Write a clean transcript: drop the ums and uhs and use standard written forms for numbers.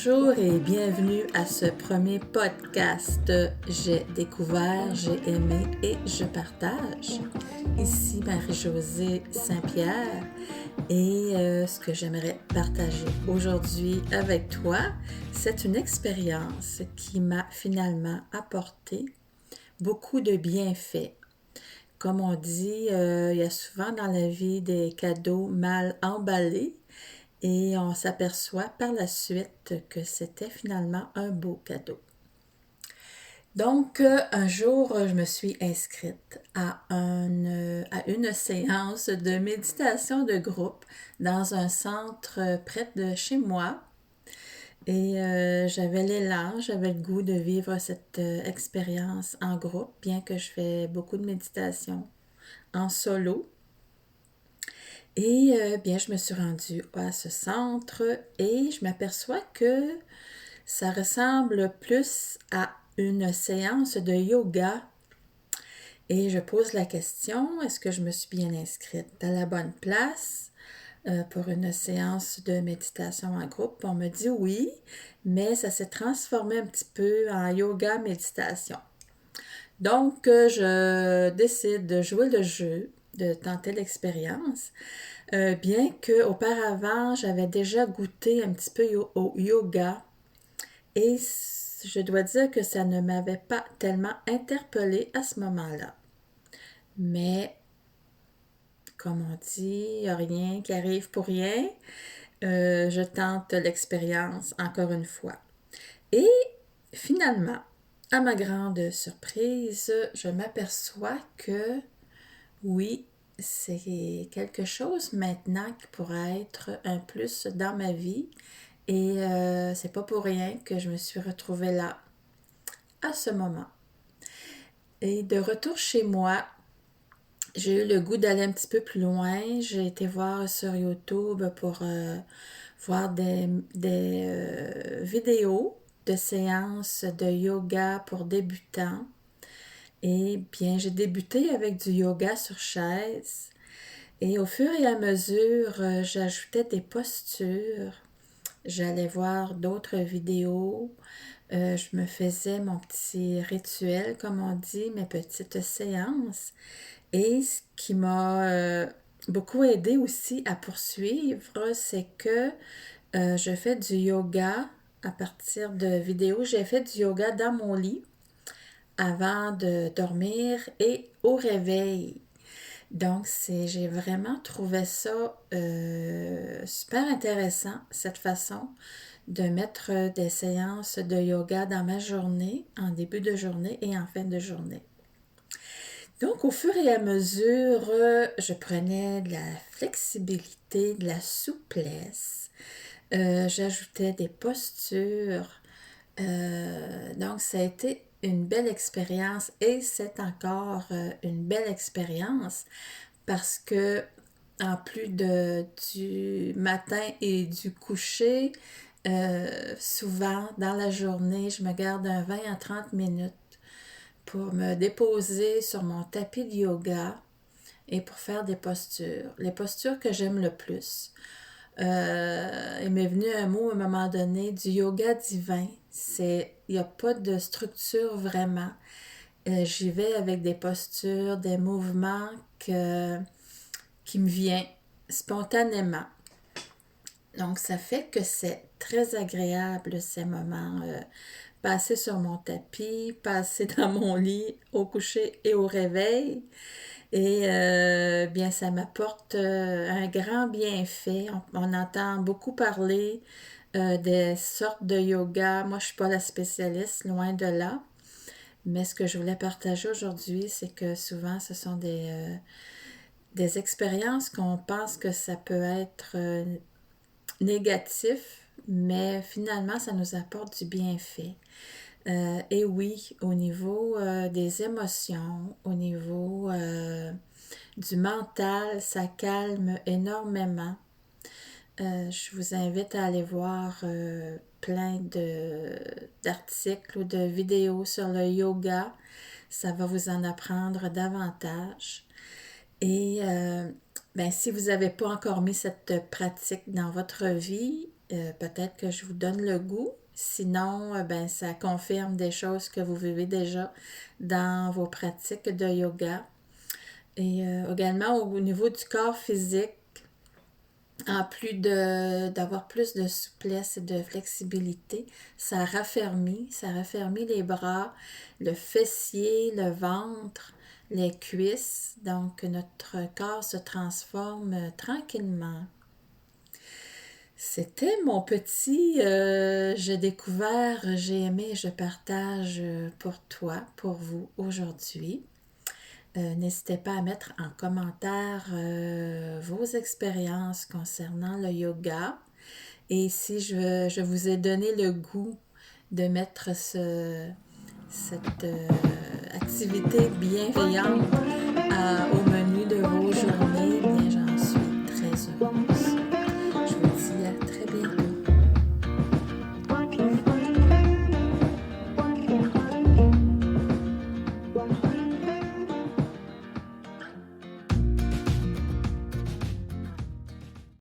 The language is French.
Bonjour et bienvenue à ce premier podcast. J'ai découvert, j'ai aimé et je partage. Ici Marie-Josée Saint-Pierre et ce que j'aimerais partager aujourd'hui avec toi, c'est une expérience qui m'a finalement apporté beaucoup de bienfaits. Comme on dit, il y a souvent dans la vie des cadeaux mal emballés. Et on s'aperçoit par la suite que c'était finalement un beau cadeau. Donc, un jour, je me suis inscrite à une séance de méditation de groupe dans un centre près de chez moi. Et j'avais l'élan, j'avais le goût de vivre cette expérience en groupe, bien que je fais beaucoup de méditation en solo. Et bien, je me suis rendue à ce centre et je m'aperçois que ça ressemble plus à une séance de yoga. Et je pose la question, est-ce que je me suis bien inscrite à la bonne place pour une séance de méditation en groupe? On me dit oui, mais ça s'est transformé un petit peu en yoga méditation. Donc, je décide de jouer le jeu, de tenter l'expérience. Bien qu'auparavant, j'avais déjà goûté un petit peu au yoga et je dois dire que ça ne m'avait pas tellement interpellée à ce moment-là. Mais, comme on dit, il n'y a rien qui arrive pour rien. Je tente l'expérience encore une fois. Et finalement, à ma grande surprise, je m'aperçois que oui, c'est quelque chose maintenant qui pourrait être un plus dans ma vie et c'est pas pour rien que je me suis retrouvée là à ce moment. Et de retour chez moi, j'ai eu le goût d'aller un petit peu plus loin. J'ai été voir sur YouTube pour voir des vidéos de séances de yoga pour débutants. Et bien, j'ai débuté avec du yoga sur chaise. Et au fur et à mesure, j'ajoutais des postures. J'allais voir d'autres vidéos. Je me faisais mon petit rituel, comme on dit, mes petites séances. Et ce qui m'a beaucoup aidé aussi à poursuivre, c'est que je fais du yoga à partir de vidéos. J'ai fait du yoga dans mon lit avant de dormir et au réveil. Donc, j'ai vraiment trouvé ça super intéressant, cette façon de mettre des séances de yoga dans ma journée, en début de journée et en fin de journée. Donc, au fur et à mesure, je prenais de la flexibilité, de la souplesse. J'ajoutais des postures. Donc, ça a été une belle expérience et c'est encore une belle expérience parce que en plus du matin et du coucher, souvent dans la journée, je me garde un 20 à 30 minutes pour me déposer sur mon tapis de yoga et pour faire des postures. Les postures que j'aime le plus. Il m'est venu un mot à un moment donné du yoga divin. Il n'y a pas de structure vraiment. J'y vais avec des postures, des mouvements qui me viennent spontanément. Donc, ça fait que c'est très agréable ces moments. Passer sur mon tapis, passer dans mon lit au coucher et au réveil. Et bien, ça m'apporte un grand bienfait. On entend beaucoup parler des sortes de yoga. Moi, je ne suis pas la spécialiste, loin de là. Mais ce que je voulais partager aujourd'hui, c'est que souvent, ce sont des expériences qu'on pense que ça peut être négatif, mais finalement, ça nous apporte du bienfait. Et oui, au niveau des émotions, au niveau du mental, ça calme énormément. Je vous invite à aller voir plein d'articles ou de vidéos sur le yoga. Ça va vous en apprendre davantage. Et ben, si vous n'avez pas encore mis cette pratique dans votre vie, peut-être que je vous donne le goût. Sinon, ben, ça confirme des choses que vous vivez déjà dans vos pratiques de yoga. Et également au niveau du corps physique, en plus d'avoir plus de souplesse et de flexibilité, ça raffermit les bras, le fessier, le ventre, les cuisses. Donc, notre corps se transforme tranquillement. C'était mon petit j'ai découvert, j'ai aimé, je partage pour toi, pour vous aujourd'hui. N'hésitez pas à mettre en commentaire vos expériences concernant le yoga et si je vous ai donné le goût de mettre cette activité bienveillante